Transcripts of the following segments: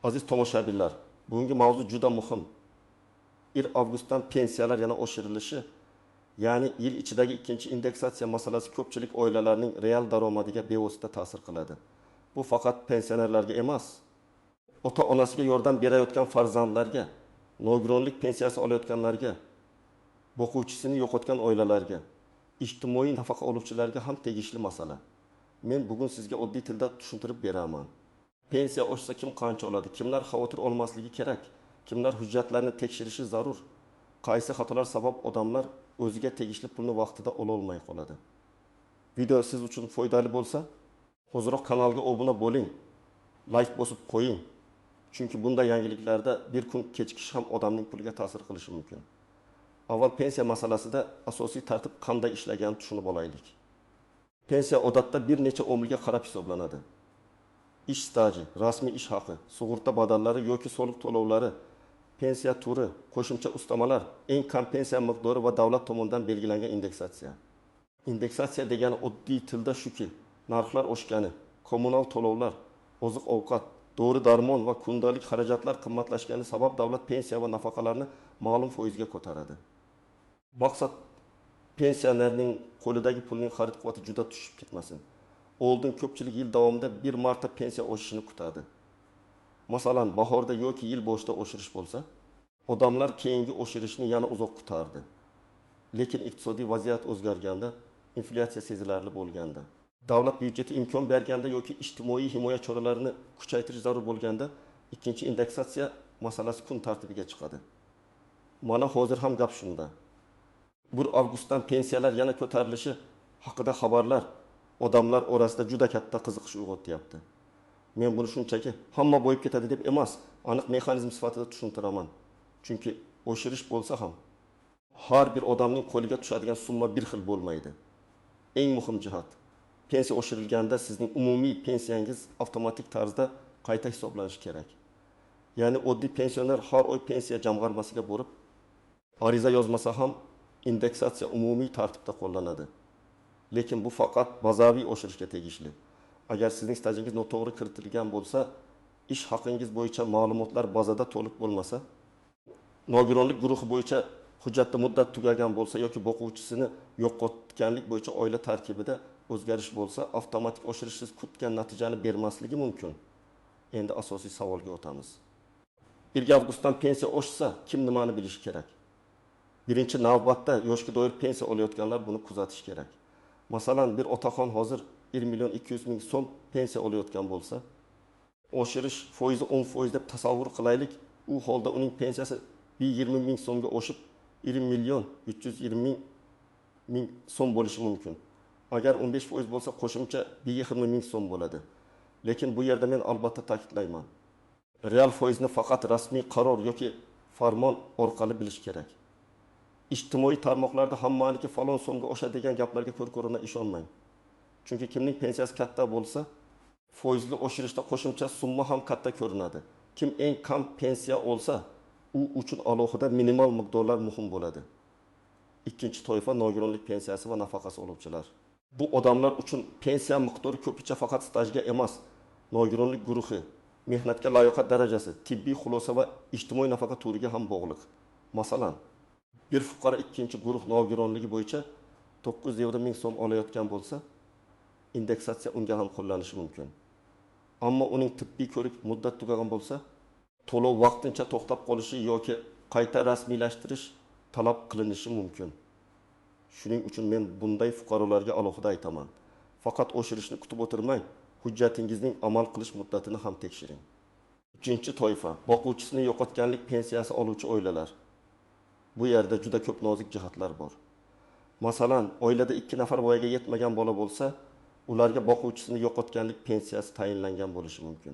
Aziz tomoshabinlar, bugungi mavzu juda muhim. 1 avgustdan pensiyalar yana oshirilishi, ya'ni yil ichidagi ikkinchi indeksatsiya masalasi ko'pchilik oilalarning real daromadiga bevosita ta'sir qiladi. Bu faqat pensionerlarga emas, ota-onasiga yordam berayotgan farzandlarga, nogironlik pensiyasi olayotganlarga, boquvchisini yo'qotgan oilalarga, ijtimoiy nafaqa oluvchilarga ham tegishli masala. Men bugun sizga oddiy tilda tushuntirib beraman. Pensiya oshsa kim qancha oladi? Kimlar xavotir olmasligi kerak? Kimlar hujjatlarni tekshirishi zarur? Qaysi xatolar sabab odamlar o'ziga tegishli pulni vaqtida ola olmay qoladi? Video siz uchun foydali bo'lsa, hoziroq kanalga obuna bo'ling, like bosib qo'ying. Chunki bunday yangiliklarda bir kun kechikish ham odamning puliga ta'sir qilishi mumkin. Avval pensiya masalasida asosiy tartib qanday ishlaganini tushunib olaylik. Pensiya odatda bir necha omilga qarab hisoblanadi. İş staji, rasmiy ish haqi, sug'urta badallari yoki soliq to'lovlari, pensiya turi, qo'shimcha ustamalar, eng kam pensiya miqdori va davlat tomonidan belgilangan indeksatsiya. Indeksatsiya degani oddiy tilda shuki, narxlar oshgani, kommunal to'lovlar, oziq-ovqat, dori-darmon va kundalik xarajatlar qimmatlashgani sabab davlat pensiya va nafaqalarni ma'lum foizga ko'taradi. Maqsad pensionerning qo'lidagi pulning xarid quvvati juda tushib ketmasin. Oldin ko'pchilik yil davomida bir marta pensiya oshishini kutadi. Masalan, bahorda yoki yil boshida oshirish bo'lsa, odamlar keyingi oshirishni yana uzoq kutardi. Lekin iqtisodiy vaziyat o'zgarganda, inflyatsiya sezilarli bo'lganda, davlat byudjeti imkon berganda yoki ijtimoiy himoya choralarini kuchaytirish zarur bo'lganda, ikkinchi indeksatsiya masalasi kun tartibiga chiqadi. Mana hozir ham gap shunda. 1 avgustdan pensiyalar yana ko'tarilishi haqida xabarlar odamlar orasida juda katta qiziqish uyg'otyapti. Men buni shunchaki hamma bo'yib ketadi deb emas, aniq mexanizm sifatida tushuntiraman. Chunki oshirish bo'lsa ham har bir odamning qo'liga tushadigan summa bir xil bo'lmaydi. Eng muhim jihat, pensiya oshirilganda sizning umumiy pensiyangiz avtomatik tarzda qayta hisoblanishi kerak. Ya'ni oddiy pensioner har oy pensiya jamg'armasiga borib, ariza yozmasa ham indeksatsiya umumiy tartibda qo'llanadi. Lekin bu faqat bazaviy oshirishga tegishli. Agar sizning stajingiz noto'g'ri kiritilgan bo'lsa, ish haqingiz bo'yicha ma'lumotlar bazada to'liq bo'lmasa, nogironlik guruhi bo'yicha hujjatda muddat tugagan bo'lsa yoki boquvchisini yo'qotganlik bo'yicha oila tarkibida o'zgarish bo'lsa, avtomatik oshirishsiz kutgan natijani bermasligi mumkin. Endi asosiy savolga o'tamiz. 1 avgustdan pensiya oshsa, kim nimani bilishi kerak? Birinchi navbatda yoshga doir pensiya olayotganlar buni kuzatish kerak. Masalan, bir otaxon hozir 1.200.000 so'm pensiya olayotgan bo'lsa, oshirish foizi 10% deb tasavvur qilaylik. U holda uning pensiyasi 120.000 so'mga oshib 1.320.000 so'm bo'lishi mumkin. Agar 15% bo'lsa, qo'shimcha 120.000 so'm bo'ladi. Lekin bu yerda men albatta ta'kidlayman. Real foizni faqat rasmiy qaror yoki farmon orqali bilish kerak. İjtimoiy tarmoqlarda hammaniki falon so'mga oshadi degan gaplarga ko'r-ko'rona ishonmang. Chunki kimning pensiyasi katta bo'lsa, foizli oshirishda qo'shimcha summa ham katta ko'rinadi. Kim eng kam pensiya olsa, u uchun alohida minimal miqdorlar muhim bo'ladi. Ikkinchi toifa nogironlik pensiyasi va nafaqasi oluvchilar. Bu odamlar uchun pensiya miqdori ko'pincha faqat stajga emas, nogironlik guruhi, mehnatga layoqat darajasi, tibbiy xulosa va ijtimoiy nafaqa turiga ham bog'liq. Masalan, bir fuqaro ikkinchi guruh nogironligi bo'yicha 900.000 so'm olayotgan bo'lsa, indeksatsiya unga ham qo'llanishi mumkin. Ammo uning tibbiy ko'rik muddat tugagan bo'lsa, to'lov vaqtincha to'xtab qolishi yoki qayta rasmiylashtirish talab qilinishi mumkin. Shuning uchun men bunday fuqarolarga alohida aytaman. Faqat oshirishni kutib o'tirmang, hujjatingizning amal qilish muddatini ham tekshiring. Uchinchi toifa, boquvchisini yo'qotganlik pensiyasi oluvchi oilalar. Bu yerda juda ko'p nozik jihatlar bor. Masalan, oilada 2 nafar voyaga yetmagan bola bo'lsa, ularga boquvchisini yo'qotganlik pensiyasi tayinlangan bo'lishi mumkin.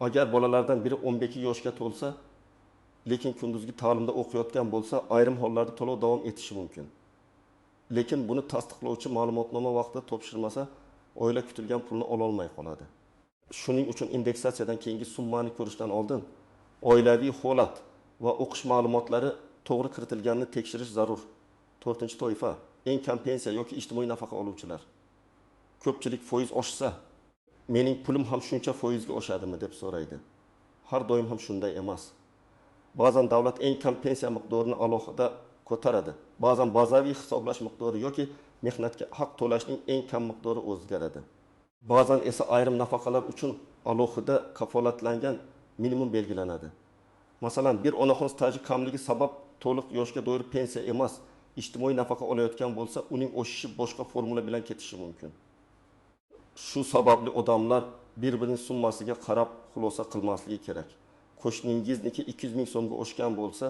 Agar bolalardan biri 12 yoshga to'lsa, lekin kunduzgi ta'limda o'qiyotgan bo'lsa, ayrim hollarda to'lov davom etishi mumkin. Lekin buni tasdiqlovchi ma'lumotnoma vaqtida topshirmasa, oila kutilgan pulni ola olmay qoladi. Shuning uchun indeksatsiyadan keyingi summani ko'rishdan oldin oilaviy holat va o'qish ma'lumotlari to'g'ri kiritilganini tekshirish zarur. 4-toifa, eng kam pensiya yoki ijtimoiy nafaqa oluvchilar. Ko'pchilik foiz oshsa, mening pulim ham shuncha foizga oshadimi deb so'raydi. har doim ham shunday emas. Ba'zan davlat eng kam pensiya miqdorini alohida ko'taradi. Ba'zan bazaviy hisoblash miqdori yoki mehnatga haq to'lashning eng kam miqdori o'zgaradi. Ba'zan esa ayrim nafaqalar uchun alohida kafolatlangan minimum belgilanadi. Masalan, bir onaxon staji kamligi sabab to'liq yoshga doir pensiya emas, ijtimoiy nafaqa olayotgan bo'lsa, uning o'sishi boshqa formula bilan ketishi mumkin. Shu sababli odamlar bir-birining summasiga qarab xulosa qilmasligi kerak. Qo'shningizniki 200 ming so'mga oshgan bo'lsa,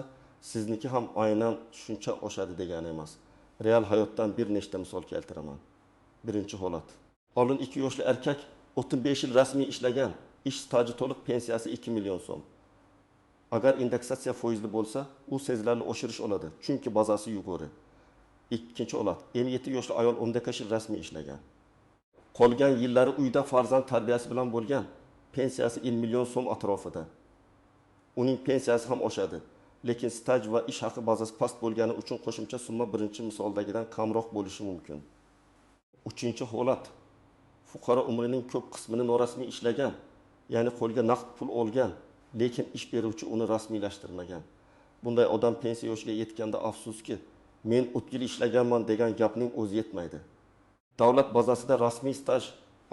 sizniki ham aynan shuncha oshadi degani emas. Real hayotdan bir nechta misol keltiraman. Birinchi holat. Oldin 2 yoshli erkak 35 yil rasmiy ishlagan, ish staji to'liq pensiyasi 2 million so'm. Agar indeksatsiya foizli bo'lsa, u sezilarli oshirish oladi, chunki bazasi yuqori. Ikkinchi holat. 57 yoshli ayol 15 yil rasmiy ishlagan. Qolgan yillari uyda farzand tarbiyasi bilan bo'lgan, pensiyasi 1 million so'm atrofida. Uning pensiyasi ham oshadi, lekin staj va ish haqi bazasi past bo'lgani uchun qo'shimcha summa birinchi misoldagidan kamroq bo'lishi mumkin. Uchinchi holat. Fuqaro umrining ko'p qismini norasmiy ishlagan, ya'ni qo'lga naqd pul olgan, lekin ish beruvchi uni rasmiylashtirmagan. Bunday odam pensiya yoshiga yetganda afsuski, men 30 yil ishlaganman degan gapning o'zi yetmaydi. Davlat bazasida rasmiy staj,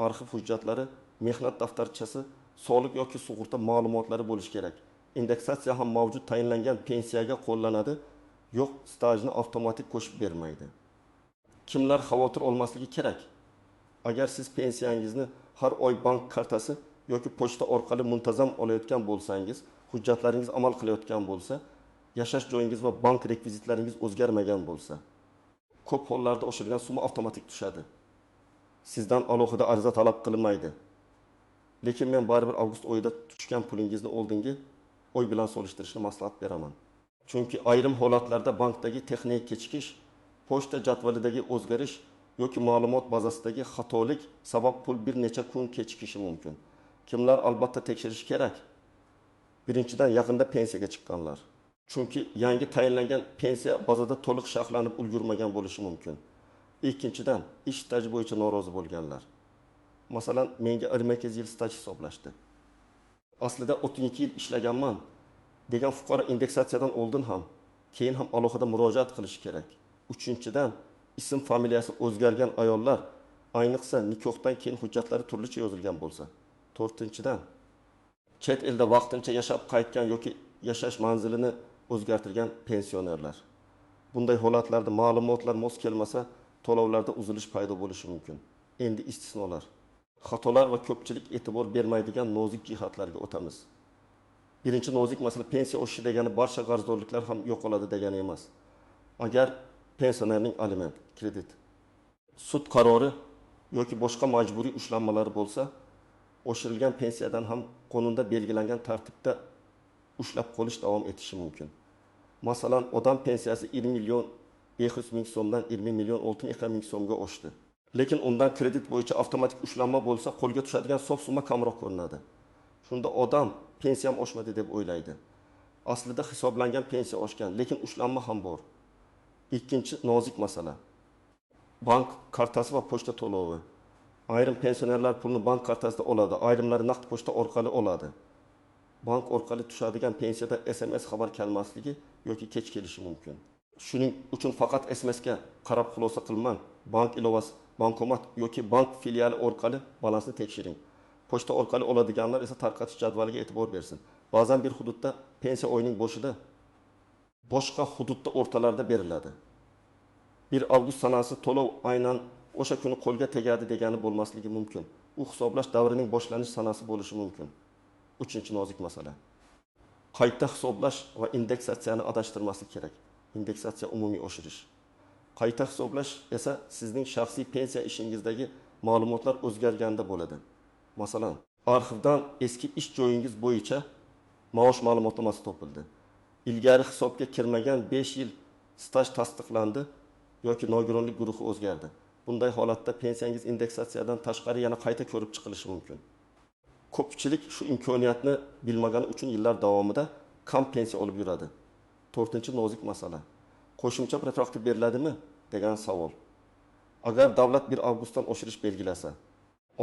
arxiv hujjatlari, mehnat daftarchasi, soliq yoki sug'urta ma'lumotlari bo'lishi kerak. Indeksatsiya ham mavjud tayinlangan pensiyaga qo'llanadi, yo'q stajni avtomatik qo'shib bermaydi. Kimlar xavotir olmasligi kerak? Agar siz pensiyangizni har oy bank kartasi yoki pochta orqali muntazam olayotgan bo'lsangiz, hujjatlaringiz amal qilayotgan bo'lsa, yashash joyingiz va bank rekvizitlaringiz o'zgarmagan bo'lsa, ko'p hollarda oshirilgan summa avtomatik tushadi. Sizdan alohida ariza talab qilinmaydi. Lekin men baribir avgust oyida tushgan pulingizni oldingi oy bilan solishtirishni maslahat beraman. Chunki ayrim holatlarda bankdagi texnik kechikish, pochta jadvalidagi o'zgarish yoki ma'lumot bazasidagi xatolik sabab pul bir necha kun kechikishi mumkin. Kimlar albatta tekshirish kerak? Birinchidan, yaqinda pensiyaga chiqqanlar. Chunki yangi tayinlangan pensiya bazada to'liq sharhlanib ulgurmagan bo'lishi mumkin. Ikkinchidan, ish staji bo'yicha norozi bo'lganlar. Masalan, menga 28 yil staj hisoblashdi. Aslida 32 yil ishlaganman degan fuqaro indeksatsiyadan oldin ham, keyin ham alohida murojaat qilishi kerak. Uchinchidan, ism familiyasi o'zgargan ayollar, ayniqsa nikohdan keyin hujjatlari turlicha yozilgan bo'lsa. To'rtinchidan, chet elda vaqtincha yashab qaytgan yoki yashash manzilini o'zgartirgan pensionerlar. Bunday holatlarda ma'lumotlar mos kelmasa, to'lovlarda uzilish paydo bo'lishi mumkin. Endi istisnolar. Xatolar va ko'pchilik e'tibor bermaydigan nozik jihatlarga o'tamiz. Birinchi nozik masala, pensiya oshishi degani barcha qarzdorliklar ham yo'qoladi degani emas. Agar pensionerning aliment, kredit, sud qarori yoki boshqa majburiy ushlanmalari bo'lsa, oshirilgan pensiyadan ham qonunda belgilangan tartibda ushlab qolish davom etishi mumkin. Masalan, odam pensiyasi 20 million 500 ming so'mdan 20 million 600 ming so'mga oshdi. Lekin undan kredit bo'yicha avtomatik ushlanma bo'lsa, qo'lga tushadigan sof summa kamroq ko'rinadi. Shunda odam pensiyam oshmadi deb o'ylaydi. Aslida hisoblangan pensiya oshgan, lekin ushlanma ham bor. Ikkinchi nozik masala. Bank kartasi va pochta to'lovi. Ayrim pensionerlar pulni bank kartasida oladi, ayrimlari naqd pochta orqali oladi. Bank orqali tushadigan pensiyada SMS xabar kelmasligi yoki kech kelishi mumkin. Shuning uchun faqat SMSga qarab xulosa qilmang. Bank ilovasi, bankomat yoki bank filiali orqali balansni tekshiring. Pochta orqali oladiganlar esa tarqatish jadvaliga e'tibor bersin. Ba'zan bir hududda pensiya oyining boshida, boshqa hududda o'rtalarida beriladi. 1 avgust sanasi to'lov aynan o'sha kuni qo'lga tegadi degani bo'lmasligi mumkin. U hisoblash davrining boshlanish sanasi bo'lishi mumkin. Uchinchi nozik masala. Qayta hisoblash va indeksatsiyani adashtirmaslik kerak. Indeksatsiya umumiy oshirish. Qayta hisoblash esa sizning shaxsiy pensiya ishingizdagi ma'lumotlar o'zgarganda bo'ladi. Masalan, arxivdan eski ish joyingiz bo'yicha maosh ma'lumotnomasi topildi. Ilgari hisobga kirmagan 5 yil staj tasdiqlandi yoki nogironlik guruhi o'zgardi. Bunday holatda pensiyangiz indeksatsiyadan tashqari yana qayta ko'rib chiqilishi mumkin. Ko'pchilik shu imkoniyatni bilmagani uchun yillar davomida kam pensiya olib yuradi. To'rtinchi nozik masala. Qo'shimcha retroaktiv beriladimi degan savol. Agar davlat 1 avgustdan oshirish belgilasa,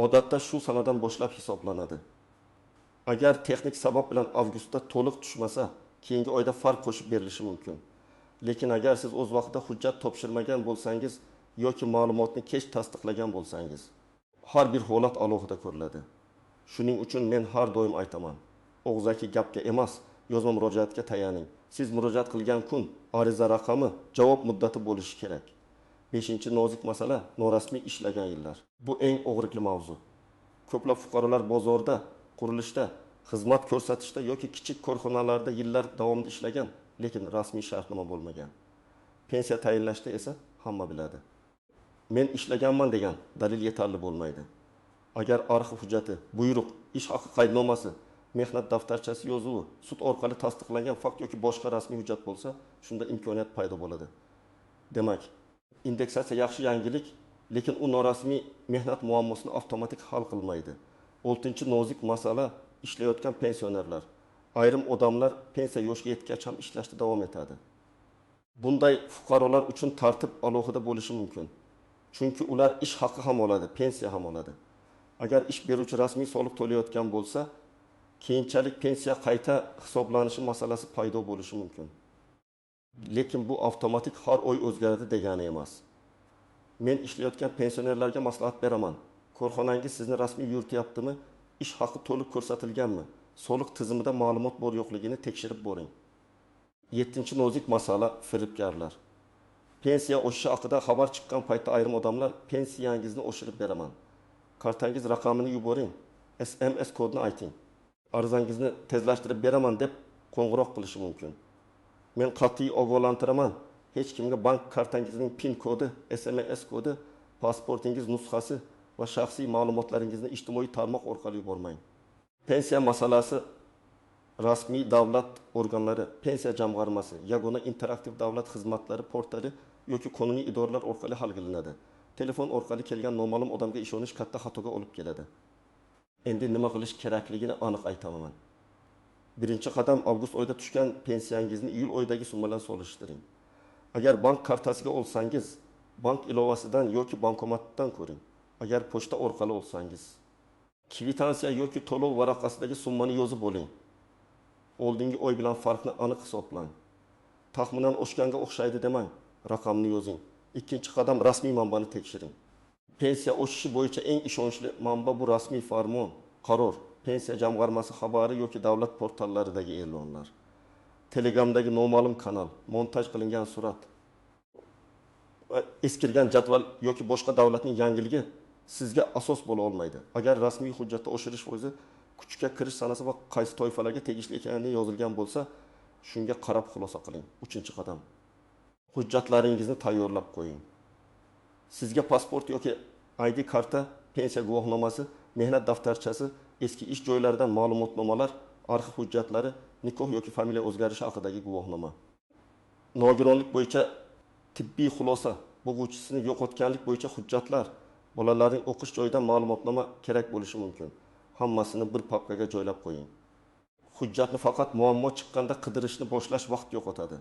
odatda shu sanadan boshlab hisoblanadi. Agar texnik sabab bilan avgustda to'liq tushmasa, keyingi oyda farq qo'shib berilishi mumkin. Lekin agar siz o'z vaqtida hujjat topshirmagan bo'lsangiz yoki ma'lumotni kech tasdiqlagan bo'lsangiz, har bir holat alohida ko'riladi. Shuning uchun men har doim aytaman, og'zaki gapga emas, yozma murojaatga tayaning. Siz murojaat qilgan kun, ariza raqami, javob muddati bo'lishi kerak. 5-nozik masala norasmiy ishlagan yillar. Bu eng og'riqli mavzu. Ko'plab fuqarolar bozorda, qurilishda, xizmat ko'rsatishda yoki kichik korxonalarda yillar davomida ishlagan, lekin rasmiy shartnoma bo'lmagan. Pensiya tayinlashda esa hamma biladi. Men ishlaganman degan dalil yetarli bo'lmaydi. Agar arxiv hujjati, buyruq, ish haqi qaydnomasi, mehnat daftarchasi yozuvi, sud orqali tasdiqlangan fakt yoki boshqa rasmiy hujjat bo'lsa, shunda imkoniyat paydo bo'ladi. Demak, indeksatsiya yaxshi yangilik, lekin u norasmiy mehnat muammosini avtomatik hal qilmaydi. 6-nozik masala ishlayotgan pensionerlar. Ayrim odamlar pensiya yoshiga yetgach ham ishlashda davom etadi. Bunday fuqarolar uchun tartib alohida bo'lishi mumkin. Chunki ular ish haqi ham oladi, pensiya ham oladi. Agar ish beruvchi rasmiy soliq to'layotgan bo'lsa, keyinchalik pensiya qayta hisoblanishi masalasi paydo bo'lishi mumkin. Lekin bu avtomatik har oy o'zgaradi degani emas. Men ishlayotgan pensionerlarga maslahat beraman. Korxonangiz sizni rasmiy yurityaptimi? Ish haqi to'liq ko'rsatilganmi? Soliq tizimida ma'lumot bor yo'qligini tekshirib ko'ring. 7-nozik masala firibgarlar. Pensiya oshishi haqida xabar chiqqan paytda ayrim odamlar pensiyangizni oshirib beraman, kartangiz raqamini yuboring, SMS kodini ayting, arizangizni tezlashtirib beraman deb qo'ng'iroq qilishi mumkin. Men qat'iy ogohlantiraman, hech kimga bank kartangizning PIN kodi, SMS kodi, pasportingiz nusxasi va shaxsiy ma'lumotlaringizni ijtimoiy tarmoq orqali yubormang. Pensiya masalasi rasmiy davlat organlari, pensiya jamg'armasi, yagona interaktiv davlat xizmatlari portali yoki qonuniy idoralar orqali hal qilinadi. Telefon orqali kelgan noma'lum odamga ishonish katta xatoga olib keladi. Endi nima qilish kerakligini aniq aytaman. Birinchi qadam avgust oyida tushgan pensiyangizni iyul oyidagi summa bilan solishtiring. Agar bank kartasiga olsangiz, bank ilovasidan yoki bankomatdan ko'ring. Agar pochta orqali olsangiz, kvitansiya yoki to'lov varaqasidagi summani yozib oling. Oldingi oy bilan farqni aniq hisoblang. Taxminan oshganga o'xshaydi demang, raqamni yozing. Ikkinchi qadam rasmiy manbani tekshiring. Pensiya oshishi bo'yicha eng ishonchli manba bu rasmiy farmon, qaror, pensiya jamg'armasi xabari yoki davlat portallaridagi e'lonlar. Telegramdagi noma'lum kanal, montaj qilingan surat, eskirgan jadval yoki boshqa davlatning yangiligi sizga asos bo'la olmaydi. Agar rasmiy hujjatda oshirish foizi, kuchga kirish sanasi va qaysi toifalarga tegishli ekanini yozilgan bo'lsa, shunga qarab xulosa qiling. 3-qadam. Hujjatlaringizni tayyorlab qo'ying. Sizga pasport yoki ID karta, pensiya guvohnomasi, mehnat daftarchasi, eski ish joylaridan ma'lumotnomalar, arxiv hujjatlari, nikoh yoki familiya o'zgarishi haqidagi guvohnoma. Nogironlik bo'yicha tibbiy xulosa, bo'g'uvchisini yo'qotganlik bo'yicha hujjatlar, bolalarning o'qish joyidan ma'lumotnoma kerak bo'lishi mumkin. Hammasini bir papkaga joylab qo'ying. Hujjatni faqat muammo chiqqanda qidirishni boshlash vaqt yo'qotadi.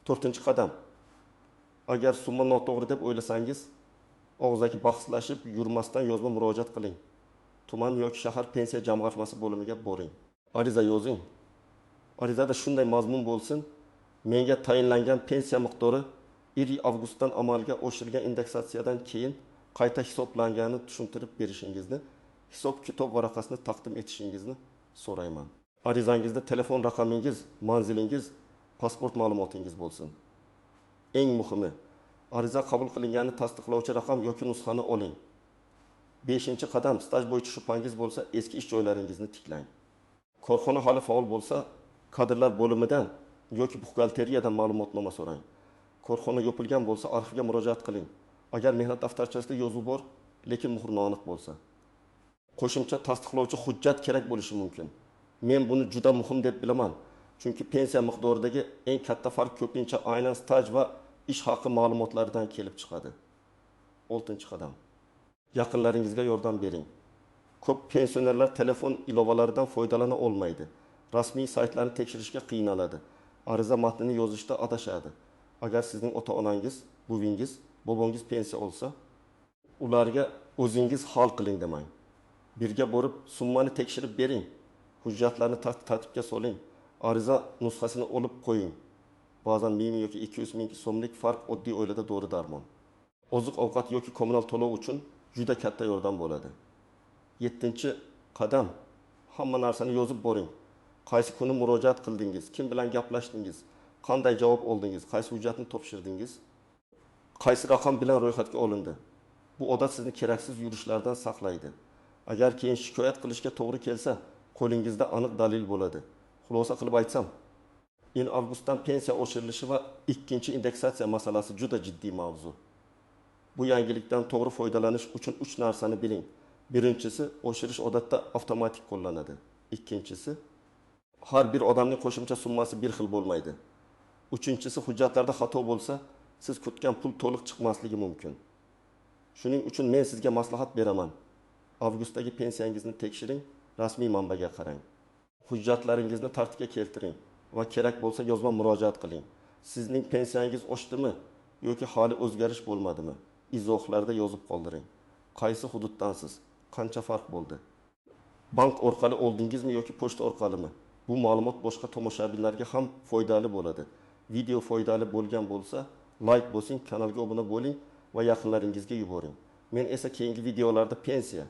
4-qadam. Agar summa noto'g'ri deb o'ylasangiz, og'zaki bahslashib yurmasdan yozma murojaat qiling. Tuman yoki shahar pensiya jamg'armasi bo'limiga boring. Ariza yozing. Arizada shunday mazmun bo'lsin: menga tayinlangan pensiya miqdori 1-avgustdan amalga oshirilgan indeksatsiyadan keyin qayta hisoblanganini tushuntirib berishingizni, hisob-kitob varaqasini taqdim etishingizni so'rayman. Arizangizda telefon raqamingiz, manzilingiz, pasport ma'lumotingiz bo'lsin. Eng muhimi, ariza qabul qilinganini tasdiqlovchi raqam yoki nusxani oling. 5-qadam, staj bo'yicha shubhangiz bo'lsa, eski ish joylaringizni tiklang. Korxona hali faol bo'lsa, kadrlar bo'limidan yoki buxgalteriyadan ma'lumotnoma so'rang. Korxona yopilgan bo'lsa, arxivga murojaat qiling. Agar mehnat daftarchasida yozuv bor, lekin muhr noaniq bo'lsa, qo'shimcha tasdiqlovchi hujjat kerak bo'lishi mumkin. Men buni juda muhim deb bilaman. Chunki pensiya miqdoridagi eng katta farq ko'pincha aynan staj va ish haqi ma'lumotlaridan kelib chiqadi. 6-qadam. Yaqinlaringizga yordam bering. Ko'p pensionerlar telefon ilovalaridan foydalana olmaydi. Rasmiy saytlarni tekshirishga qiynaladi. Ariza matnini yozishda adashadi. Agar sizning ota-onangiz, buvingiz, bobongiz pensiya olsa, ularga o'zingiz hal qiling demang. Birga borib summani tekshirib bering. Hujjatlarni tartibga soling. Ariza nusxasini olib qo'ying. Ba'zan 1000 yoki 200 ming so'mlik farq oddiy oilada dori darmon. Oziq-ovqat yoki kommunal to'lov uchun juda katta yordam bo'ladi. 7-qadam, hamma narsani yozib boring. Qaysi kuni murojaat qildingiz, kim bilan gaplashdingiz, qanday javob oldingiz, qaysi hujjatni topshirdingiz, qaysi raqam bilan ro'yxatga olindi. Bu odat sizni keraksiz yurishlardan saqlaydi. Agar keyin shikoyat qilishga to'g'ri kelsa, qo'lingizda aniq dalil bo'ladi. Xulosa qilib aytsam, avgustdan pensiya oshirilishi va ikkinchi indeksatsiya masalasi juda jiddiy mavzu. Bu yangilikdan to'g'ri foydalanish uchun 3 narsani biling. Birinchisi, oshirish odatda avtomatik qo'llanadi. Ikkinchisi, har bir odamning qo'shimcha summasi bir xil bo'lmaydi. Uchinchisi, hujjatlarda xato bo'lsa, siz kutgan pul to'liq chiqmasligi mumkin. Shuning uchun men sizga maslahat beraman. Avgustdagi pensiyangizni tekshiring, rasmiy manbaga qarang. Hujjatlaringizni tartibga keltiring va kerak bo'lsa yozma murojaat qiling. Sizning pensiyangiz oshdimi yoki hali o'zgarish bo'lmadimi? Izohlarda yozib qoldiring. Qaysi hududdansiz? Qancha farq bo'ldi? Bank orqali oldingizmi yoki pochta orqalimi? Bu ma'lumot boshqa tomoshabinlarga ham foydali bo'ladi. Video foydali bo'lgan bo'lsa, like bosing, kanalga obuna bo'ling va yaqinlaringizga yuboring. Men esa keyingi videolarda pensiya,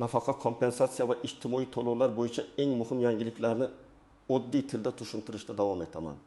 nafaqa kompensatsiya va ijtimoiy to'lovlar bo'yicha eng muhim yangiliklarni oddiy tilda tushuntirishda davom etaman.